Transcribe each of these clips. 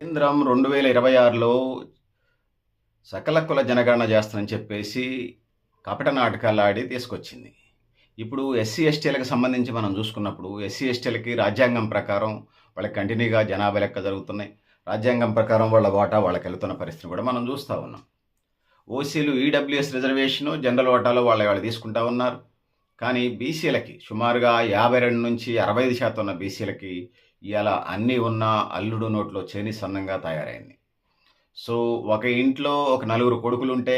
కేంద్రం 2026లో సకల కుల జనగణన చేస్తానని చెప్పేసి కపట నాటకాలాడి తీసుకొచ్చింది. ఇప్పుడు ఎస్సీ, ఎస్టీలకు సంబంధించి మనం చూసుకున్నప్పుడు ఎస్సీ, ఎస్టీలకి రాజ్యాంగం ప్రకారం వాళ్ళకి కంటిన్యూగా జనాభా లెక్క జరుగుతున్నాయి. రాజ్యాంగం ప్రకారం వాళ్ళ వాటా వాళ్ళకెళ్తున్న పరిస్థితిని కూడా మనం చూస్తా ఉన్నాం. ఓసీలు ఈడబ్ల్యూఎస్ రిజర్వేషను, జనరల్ వాటాలో వాళ్ళు తీసుకుంటా ఉన్నారు. కానీ బీసీలకి సుమారుగా 52-65% ఉన్న బీసీలకి ఇయాల అన్నీ ఉన్న అల్లుడు నోట్లో చేని సన్నంగా తయారైంది. సో, ఒక ఇంట్లో ఒక నలుగురు కొడుకులుంటే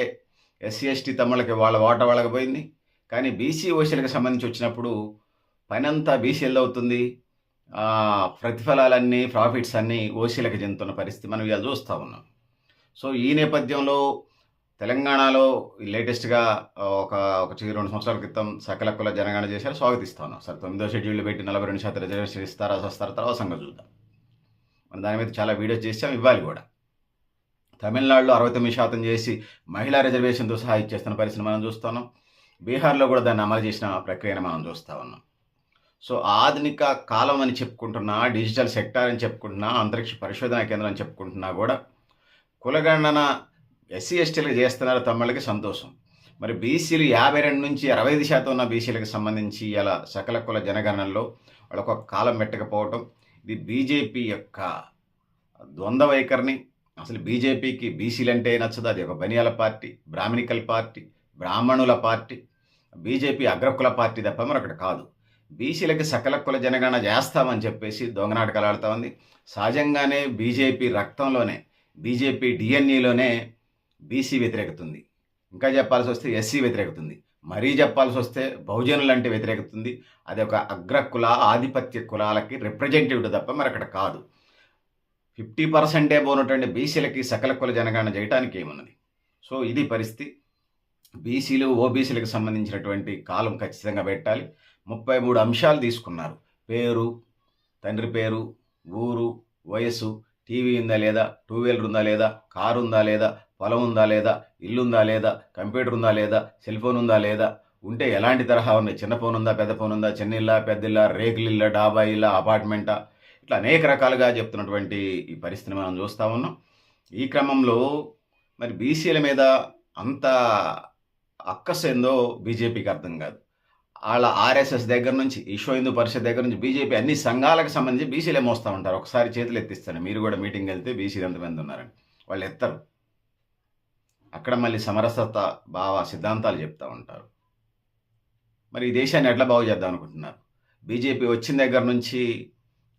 ఎస్సీ, ఎస్టీ తమ్ముళ్ళకి వాళ్ళ వాటా వాళ్ళకి పోయింది. కానీ బీసీ, ఓసీలకు సంబంధించి వచ్చినప్పుడు పనంతా బీసీలదవుతుంది. ప్రతిఫలాలన్నీ, ప్రాఫిట్స్ అన్నీ ఓసీలకు చెందుతున్న పరిస్థితి మనం ఇవాళ చూస్తా ఉన్నాం. సో, ఈ నేపథ్యంలో తెలంగాణలో లేటెస్ట్‌గా ఒక 2 సంవత్సరాల క్రితం సకల కుల జనగణన చేశారు. స్వాగతిస్తా ఉన్నాం. సరే 9వ షెడ్యూల్‌లో పెట్టి 42% రిజర్వేషన్ ఇస్తారా, సస్తారా తర్వాత సంగతి చూద్దాం. మనం దాని మీద చాలా వీడియోస్ చేసాం, ఇవ్వాలి కూడా. తమిళనాడులో 69% చేసి మహిళా రిజర్వేషన్‌తో సహా ఇచ్చేస్తున్న పరిస్థితిని మనం చూస్తున్నాం. బీహార్‌లో కూడా దాన్ని అమలు చేసిన ప్రక్రియను మనం చూస్తా ఉన్నాం. సో, ఆధునిక కాలం అని చెప్పుకుంటున్నా, డిజిటల్ సెక్టార్ అని చెప్పుకుంటున్నా, అంతరిక్ష పరిశోధనా కేంద్రం అని చెప్పుకుంటున్నా కూడా కులగణన ఎస్సీ, ఎస్టీలకు చేస్తున్నారు తమ్ముళ్ళకి సంతోషం. మరి బీసీలు 52-65% ఉన్న బీసీలకు సంబంధించి ఇలా సకల కుల జనగణనలో వాళ్ళకు ఒక కాలం పెట్టకపోవటం, ఇది బీజేపీ యొక్క ద్వంద్వ వైఖరిని. అసలు బీజేపీకి బీసీలంటే నచ్చదు. అది ఒక బనియాల పార్టీ, బ్రాహ్మణికల్ పార్టీ, బ్రాహ్మణుల పార్టీ. బీజేపీ అగ్రకుల పార్టీ తప్ప మరొకటి కాదు. బీసీలకి సకల కుల జనగణన చేస్తామని చెప్పేసి దొంగనాటకాలు ఆడుతూ ఉంది. సహజంగానే బీజేపీ రక్తంలోనే, బీజేపీ డిఎన్ఏలోనే బీసీ వ్యతిరేకత ఉంది. ఇంకా చెప్పాల్సి వస్తే ఎస్సీ వ్యతిరేకత ఉంది. మరీ చెప్పాల్సి వస్తే బహుజనులంటే వ్యతిరేకత ఉంది. అది ఒక అగ్రకుల ఆధిపత్య కులాలకి రిప్రజెంటేటివ్ తప్ప మరొకటి కాదు. 50% పోనటువంటి బీసీలకి సకల కుల జనగణన చేయడానికి ఏమున్నది? సో, ఇది పరిస్థితి. బీసీలు, ఓబీసీలకు సంబంధించినటువంటి కాలం ఖచ్చితంగా పెట్టాలి. 33 అంశాలు తీసుకున్నారు. పేరు, తండ్రి పేరు, ఊరు, వయస్సు, టీవీ ఉందా లేదా, టూ వీలర్ ఉందా లేదా, కారు ఉందా లేదా, పొలం ఉందా లేదా, ఇల్లు ఉందా లేదా, కంప్యూటర్ ఉందా లేదా, సెల్ ఫోన్ ఉందా లేదా, ఉంటే ఎలాంటి తరహా ఉన్నాయి, చిన్న ఫోన్ ఉందా, పెద్ద ఫోన్ ఉందా, చిన్న ఇల్లా, పెద్ద ఇల్లా, రేకులు ఇల్లా, డాబా ఇల్లా, అపార్ట్మెంటా, ఇట్లా అనేక రకాలుగా చెప్తున్నటువంటి ఈ పరిస్థితిని మనం చూస్తూ ఉన్నాం. ఈ క్రమంలో మరి బీసీల మీద అంత అక్కసు ఏందో బీజేపీకి అర్థం కాదు. వాళ్ళ ఆర్ఎస్ఎస్ దగ్గర నుంచి, విశ్వ హిందూ పరిషత్ దగ్గర నుంచి బీజేపీ అన్ని సంఘాలకు సంబంధించి బీసీలే మోస్తూ ఉంటారు. ఒకసారి చేతులు ఎత్తిస్తాను, మీరు కూడా మీటింగ్ వెళ్తే బీసీలు ఎంతమంది ఉన్నారని. వాళ్ళు ఎత్తరు. అక్కడ మళ్ళీ సమరసత భావ సిద్ధాంతాలు చెప్తూ ఉంటారు. మరి ఈ దేశాన్ని ఎట్లా బాగు చేద్దాం అనుకుంటున్నారు? బీజేపీ వచ్చిన దగ్గర నుంచి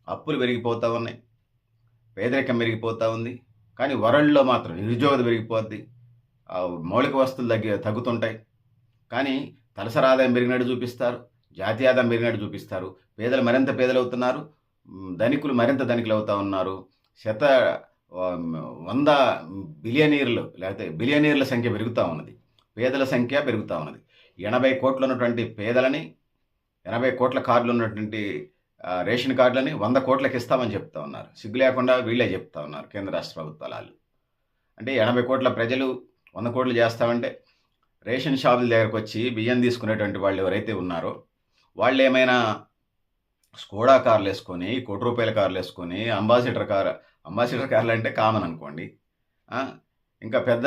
అప్పులు పెరిగిపోతూ ఉన్నాయి, పేదరికం పెరిగిపోతూ ఉంది. కానీ వరల్డ్లో మాత్రం నిరుద్యోగత పెరిగిపోద్ది, మౌలిక వస్తువులు తగ్గుతుంటాయి. కానీ తలసరి ఆదాయం పెరిగినట్టు చూపిస్తారు, జాతీయ ఆదాయం పెరిగినట్టు చూపిస్తారు. పేదలు మరింత పేదలవుతున్నారు, ధనికులు మరింత ధనికులు అవుతూ ఉన్నారు. 100 బిలియనీర్లు లేకపోతే బిలియనీర్ల సంఖ్య పెరుగుతూ ఉన్నది, పేదల సంఖ్య పెరుగుతూ ఉన్నది. 80 కోట్లు ఉన్నటువంటి పేదలని, 80 కోట్ల కార్డులు ఉన్నటువంటి రేషన్ కార్డులని 100 కోట్లకి ఇస్తామని చెప్తా ఉన్నారు. సిగ్గు లేకుండా వీళ్ళే చెప్తా ఉన్నారు, కేంద్ర రాష్ట్ర ప్రభుత్వాలు. అంటే 80 కోట్ల ప్రజలు 100 కోట్లు చేస్తామంటే రేషన్ షాపుల దగ్గరకు వచ్చి బియ్యం తీసుకునేటువంటి వాళ్ళు ఎవరైతే ఉన్నారో వాళ్ళు ఏమైనా స్కోడా కార్లు వేసుకొని, ₹1,00,00,000 కార్లు వేసుకొని, అంబాసిడర్ కార్లు అంటే కామన్ అనుకోండి, ఇంకా పెద్ద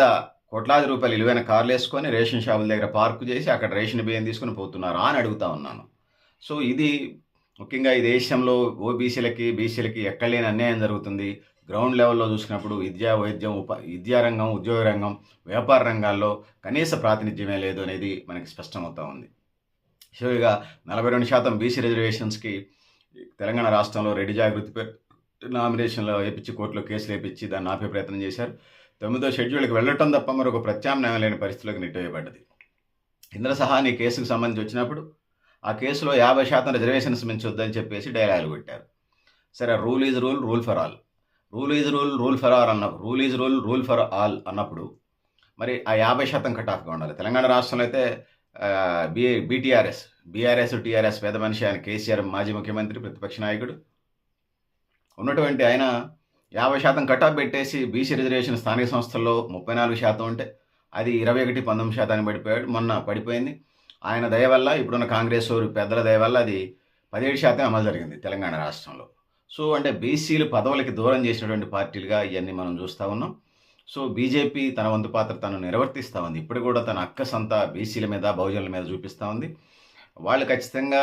కోట్లాది రూపాయలు విలువైన కార్లు వేసుకొని రేషన్ షాపుల దగ్గర పార్కు చేసి అక్కడ రేషన్ బియ్యం తీసుకుని పోతున్నారా అని అడుగుతా ఉన్నాను. సో, ఇది ముఖ్యంగా ఈ దేశంలో ఓబీసీలకి, బీసీలకి ఎక్కడ లేని అన్యాయం జరుగుతుంది. గ్రౌండ్ లెవెల్లో చూసుకున్నప్పుడు విద్యా, వైద్యం, విద్యారంగం, ఉద్యోగ రంగం, వ్యాపార రంగాల్లో కనీస ప్రాతినిధ్యమే లేదు అనేది మనకి స్పష్టమవుతూ ఉంది. చివరిగా 42% బీసీ రిజర్వేషన్స్కి తెలంగాణ రాష్ట్రంలో రెడ్డి జాగృతి పేరు నామినేషన్లో వేపించి, కోర్టులో కేసులు వేపించి దాన్ని ఆపే ప్రయత్నం చేశారు. 9వ షెడ్యూల్కి వెళ్ళటం తప్ప మరొక ప్రత్యామ్నాయం లేని పరిస్థితులకు నెట్టివేయబడ్డది. ఇంద్ర సహాని కేసుకు సంబంధించి వచ్చినప్పుడు ఆ కేసులో 50% రిజర్వేషన్స్ మించొద్దని చెప్పేసి డైలాగులు కొట్టారు. సరే, rule is rule, rule for all. Rule is rule, rule for all అన్నప్పుడు, rule is rule, rule for all అన్నప్పుడు మరి ఆ 50% కట్ ఆఫ్గా ఉండాలి. తెలంగాణ రాష్ట్రంలో అయితే బీఆర్ఎస్, టీఆర్ఎస్ పెద్ద మనిషి ఆయన కేసీఆర్, మాజీ ముఖ్యమంత్రి, ప్రతిపక్ష నాయకుడు ఉన్నటువంటి ఆయన 50% కట్ ఆఫ్ పెట్టేసి బీసీ రిజర్వేషన్ స్థానిక సంస్థల్లో 34% ఉంటే అది 21-19% పడిపోయాడు. మొన్న పడిపోయింది. ఆయన దయ వల్ల, ఇప్పుడున్న కాంగ్రెస్ పెద్దల దయ వల్ల అది 17% అమలు జరిగింది తెలంగాణ రాష్ట్రంలో. సో, అంటే బీసీలు పదవులకి దూరం చేసినటువంటి పార్టీలుగా ఇయన్నీ మనం చూస్తా ఉన్నాం. సో, బీజేపీ తన వంతు పాత్ర తను నిర్వర్తిస్తా ఉంది. ఇప్పుడు కూడా తన అక్కసంతా బీసీల మీద, బహుజనుల మీద చూపిస్తా ఉంది. వాళ్ళు ఖచ్చితంగా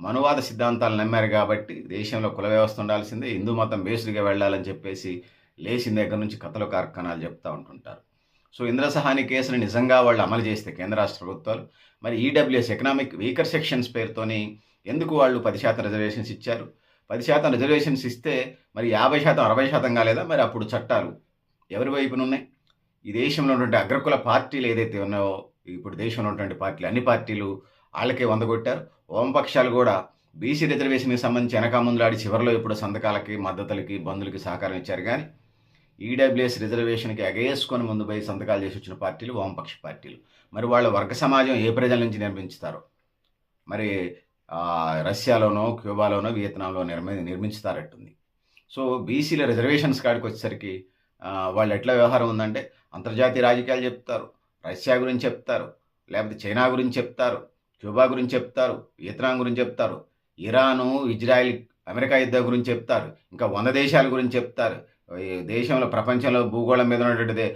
మనువాద సిద్ధాంతాలు నమ్మారు కాబట్టి దేశంలో కుల వ్యవస్థ ఉండాల్సిందే, హిందూ మతం బేస్డ్‌గా వెళ్ళాలని చెప్పేసి లేచిన దగ్గర నుంచి కథలు, కార్ఖానాలు చెప్తా ఉంటుంటారు. సో, ఇంద్రసహాని కేసుని నిజంగా వాళ్ళు అమలు చేస్తే కేంద్ర రాష్ట్ర ప్రభుత్వాలు, మరి ఈడబ్ల్యూఎస్ ఎకనామిక్ వీకర్ సెక్షన్స్ పేరుతోని ఎందుకు వాళ్ళు 10% రిజర్వేషన్స్ ఇచ్చారు? 10% రిజర్వేషన్స్ ఇస్తే మరి 50%, 60% కాలేదా? మరి అప్పుడు చట్టాలు ఎవరి వైపునున్నాయి? ఈ దేశంలో ఉన్నటువంటి అగ్రకుల పార్టీలు ఏదైతే ఉన్నాయో, ఇప్పుడు దేశంలో ఉన్నటువంటి పార్టీలు అన్ని పార్టీలు ఆళ్ళకే వందగొట్టారు. వామపక్షాలు గూడా బీసీ రిజర్వేషన్‌కి సంబంధించి ఎనకా ముందులాడి చివరిలో ఇప్పుడు సంతకాలకి, మద్దతులకి, బంధులకి సహకారం ఇచ్చారు గానీ, ఈడబ్ల్యూఎస్ రిజర్వేషన్‌కి ఎగేసుకొని ముందు పోయి సంతకాలు చేసి వచ్చిన పార్టీలు వామపక్ష పార్టీలు. మరి వాళ్ళ వర్గ సమాజం ఏ ప్రజల నుంచి నిర్మించుతారో, మరి రష్యాలోనో, క్యూబాలోనో, వియత్నాంలో నిర్మించుతారట్టుంది. సో, బీసీల రిజర్వేషన్స్ కాడికొచ్చేసరికి వాళ్ళు ఎట్లా వ్యవహారం ఉందంటే, అంతర్జాతీయ రాజకీయాలు చెప్తారు, రష్యా గురించి చెప్తారు, లేకపోతే చైనా గురించి చెప్తారు, క్యూబా గురించి చెప్తారు, వియత్నాం గురించి చెప్తారు, ఇరాను, ఇజ్రాయిల్, అమెరికా యుద్ధం గురించి చెప్తారు, ఇంకా 100 దేశాల గురించి చెప్తారు. ఈ దేశంలో, ప్రపంచంలో, భూగోళం మీద ఉన్నటువంటిది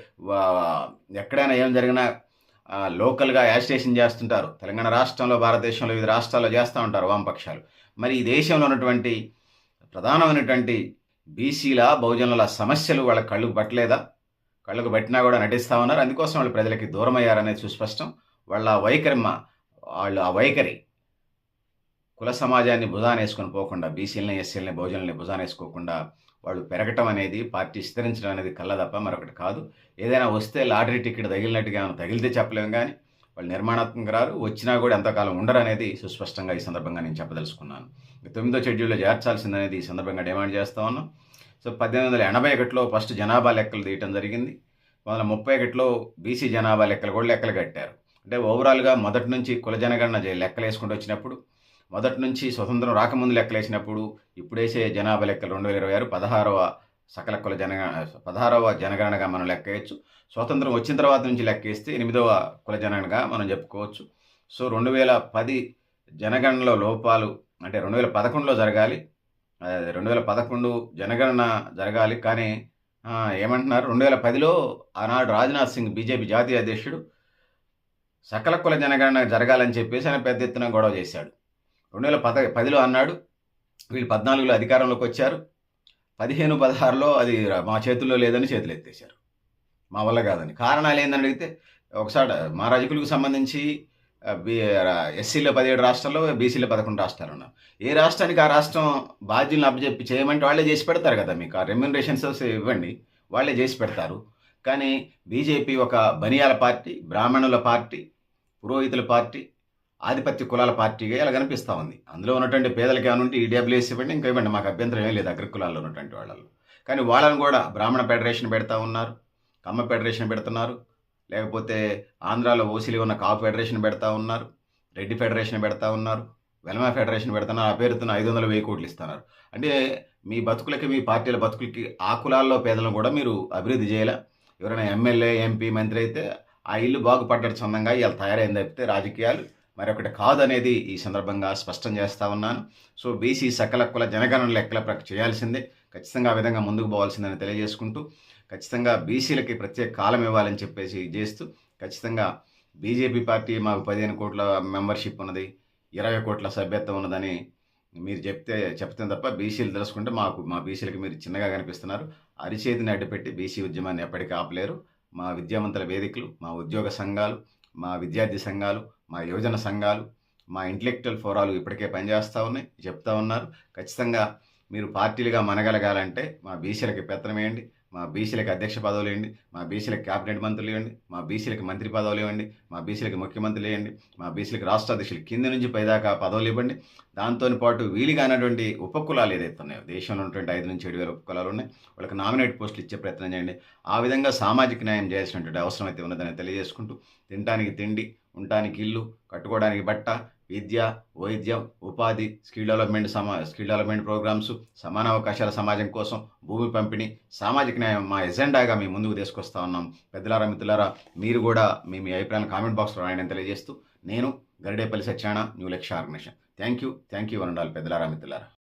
ఎక్కడైనా ఏం జరిగినా లోకల్‌గా యాజిటేషన్ చేస్తుంటారు. తెలంగాణ రాష్ట్రంలో, భారతదేశంలో వివిధ రాష్ట్రాల్లో చేస్తా ఉంటారు వామపక్షాలు. మరి ఈ దేశంలో ఉన్నటువంటి ప్రధానమైనటువంటి బీసీల, బహుజనుల సమస్యలు వాళ్ళ కళ్ళకు పట్టలేదా? కళ్ళకు పట్టినా కూడా నటిస్తా ఉన్నారు. అందుకోసం వాళ్ళు ప్రజలకి దూరమయ్యారనేది సుస్పష్టం. వాళ్ళ వాళ్ళు ఆ వైఖరి కుల సమాజాన్ని భుజానేసుకొని పోకుండా, బీసీలని, ఎస్సీలని, బహుజనులని భుజానేసుకోకుండా వాళ్ళు పెరగటం అనేది, పార్టీ విస్తరించడం అనేది కళ్ళ తప్ప మరొకటి కాదు. ఏదైనా వస్తే లాటరీ టికెట్ తగిలినట్టుగా ఏమైనా తగిలితే చెప్పలేము గానీ, వాళ్ళు నిర్మాణాత్మకంగా రారు. వచ్చినా కూడా ఎంతకాలం ఉండరనేది సుస్పష్టంగా ఈ సందర్భంగా నేను చెప్పదలుచుకున్నాను. 9వ షెడ్యూల్‌లో చేర్చాల్సిందనేది ఈ సందర్భంగా డిమాండ్ చేస్తా ఉన్నాం. సో, 1881లో ఫస్ట్ జనాభా లెక్కలు తీయటం జరిగింది. 1931లో బీసీ జనాభా లెక్కలు కూడా లెక్కలు కట్టారు. అంటే ఓవరాల్‌గా మొదటి నుంచి కుల జనగణన లెక్కలేసుకుంటూ వచ్చినప్పుడు, మొదటి నుంచి స్వతంత్రం రాకముందు లెక్కలేసినప్పుడు, ఇప్పుడేసే జనాభా లెక్కలు 2026 16వ జనగణనగా మనం లెక్కేయొచ్చు. స్వాతంత్రం వచ్చిన తర్వాత నుంచి లెక్కేస్తే 8వ కుల జనగణనగా మనం చెప్పుకోవచ్చు. సో, 2010 జనగణనలో లోపాలు, అంటే 2011లో జరగాలి. 2011 జనగణన జరగాలి. కానీ ఏమంటున్నారు, 2010లో ఆనాడు రాజ్‌నాథ్ సింగ్ బీజేపీ జాతీయ అధ్యక్షుడు సకల కుల జనగణన జరగాలని చెప్పేసి ఆయన పెద్ద ఎత్తున గొడవ చేశాడు. 2010లో అన్నాడు. వీళ్ళు 14లో అధికారంలోకి వచ్చారు. 15, 16లో అది మా చేతుల్లో లేదని చేతులెత్తేశారు. మా వల్ల కాదని. కారణాలు ఏందని అడిగితే, ఒకసారి మా రజకులకు సంబంధించి ఎస్సీలో 17 రాష్ట్రాల్లో, బీసీలో 11 రాష్ట్రాలు ఉన్నాయి. ఏ రాష్ట్రానికి ఆ రాష్ట్రం బాధ్యులను అప్పచెప్పి చేయమంటే వాళ్ళే చేసి పెడతారు కదా. మీకు ఆ రెమ్యూనరేషన్స్ ఇవ్వండి, వాళ్ళే చేసి పెడతారు. కానీ బీజేపీ ఒక బనియాల పార్టీ, బ్రాహ్మణుల పార్టీ, పురోహితుల పార్టీ, ఆధిపత్య కులాల పార్టీగా ఇలా కనిపిస్తూ ఉంది. అందులో ఉన్నటువంటి పేదలకి ఏమైనా ఉంటే ఈడబ్ల్యూఎస్ ఇవ్వండి, ఇంకా ఇవ్వండి, మాకు అభ్యంతరం ఏం లేదు అగ్రకులాల్లో ఉన్నటువంటి వాళ్ళలో. కానీ వాళ్ళని కూడా బ్రాహ్మణ ఫెడరేషన్ పెడతా ఉన్నారు, కమ్మ ఫెడరేషన్ పెడుతున్నారు, లేకపోతే ఆంధ్రాలో ఓసీలు ఉన్న కాపు ఫెడరేషన్ పెడతా ఉన్నారు, రెడ్డి ఫెడరేషన్ పెడతా ఉన్నారు, వెలమ ఫెడరేషన్ పెడుతున్నారు. ఆ పేరుతో 500, 1000 కోట్లు ఇస్తున్నారు. అంటే మీ బతుకులకి, మీ పార్టీల బతుకులకి ఆ కులాల్లో పేదలను కూడా మీరు అభివృద్ధి చేయాలా? ఎవరైనా ఎమ్మెల్యే, ఎంపీ, మంత్రి అయితే ఆ ఇల్లు బాగుపడ్డట్టు సొంతంగా ఇలా తయారైంది తప్పితే రాజకీయాలు మరొకటి కాదనేది ఈ సందర్భంగా స్పష్టం చేస్తూ ఉన్నాను. సో, బీసీ సకల కుల జనగణన లెక్కల చేయాల్సిందే. ఖచ్చితంగా ఆ విధంగా ముందుకు పోవాల్సిందని తెలియజేసుకుంటూ, ఖచ్చితంగా బీసీలకి ప్రత్యేక కాలం ఇవ్వాలని చెప్పేసి చేస్తూ, ఖచ్చితంగా బీజేపీ పార్టీ మాకు 15 కోట్ల మెంబర్షిప్ ఉన్నది, 20 కోట్ల సభ్యత్వం ఉన్నదని మీరు చెప్తే తప్ప బీసీలు తెలుసుకుంటే మా బీసీలకి మీరు చిన్నగా కనిపిస్తున్నారు. అరిచేతిని అడ్డుపెట్టి బీసీ ఉద్యమాన్ని ఎప్పటికీ ఆపలేరు. మా విద్యావంతుల వేదికలు, మా ఉద్యోగ సంఘాలు, మా విద్యార్థి సంఘాలు, మా యువజన సంఘాలు, మా ఇంటలెక్చువల్ ఫోరాలు ఇప్పటికే పనిచేస్తూ ఉన్నాయి, చెప్తా ఉన్నారు. ఖచ్చితంగా మీరు పార్టీలుగా మనగలగాలంటే మా బీసీలకి పెత్తనం వేయండి, మా బీసీలకి అధ్యక్ష పదవులు ఇవ్వండి, మా బీసీలకి క్యాబినెట్ మంత్రులు ఇవ్వండి, మా బీసీలకి మంత్రి పదవులు ఇవ్వండి, మా బీసీలకి ముఖ్యమంత్రులు ఇవ్వండి, మా బీసీలకి రాష్ట్ర అధ్యక్షులు కింది నుంచి పైదాకా పదవులు ఇవ్వండి. దాంతో పాటు వీలుగానటువంటి ఉపకులాలు ఏదైతే ఉన్నాయో, దేశంలో ఉన్నటువంటి 5 నుంచి 7 వేల ఉపకులాలు ఉన్నాయి, వాళ్ళకి నామినేట్ పోస్టులు ఇచ్చే ప్రయత్నం చేయండి. ఆ విధంగా సామాజిక న్యాయం చేయాల్సినటువంటి అవసరం అయితే ఉన్నదని తెలియజేసుకుంటూ, తినడానికి తిండి, ఉండటానికి ఇల్లు, కట్టుకోవడానికి బట్ట, విద్య, వైద్యం, ఉపాధి, స్కిల్ డెవలప్మెంట్ ప్రోగ్రామ్స్, సమాన అవకాశాల సమాజం కోసం, భూమి పంపిణీ, సామాజిక న్యాయం మా ఎజెండాగా మీ ముందుకు తీసుకొస్తా ఉన్నాం. పెద్దలారా, మిత్రులారా, మీరు కూడా మీ అభిప్రాయాలను కామెంట్ బాక్స్లో రాయని తెలియజేస్తూ, నేను Garidepalli Satyanarayana, new Lakshya organisation. Thank you one and all పెద్దలారా, మిత్రులారా.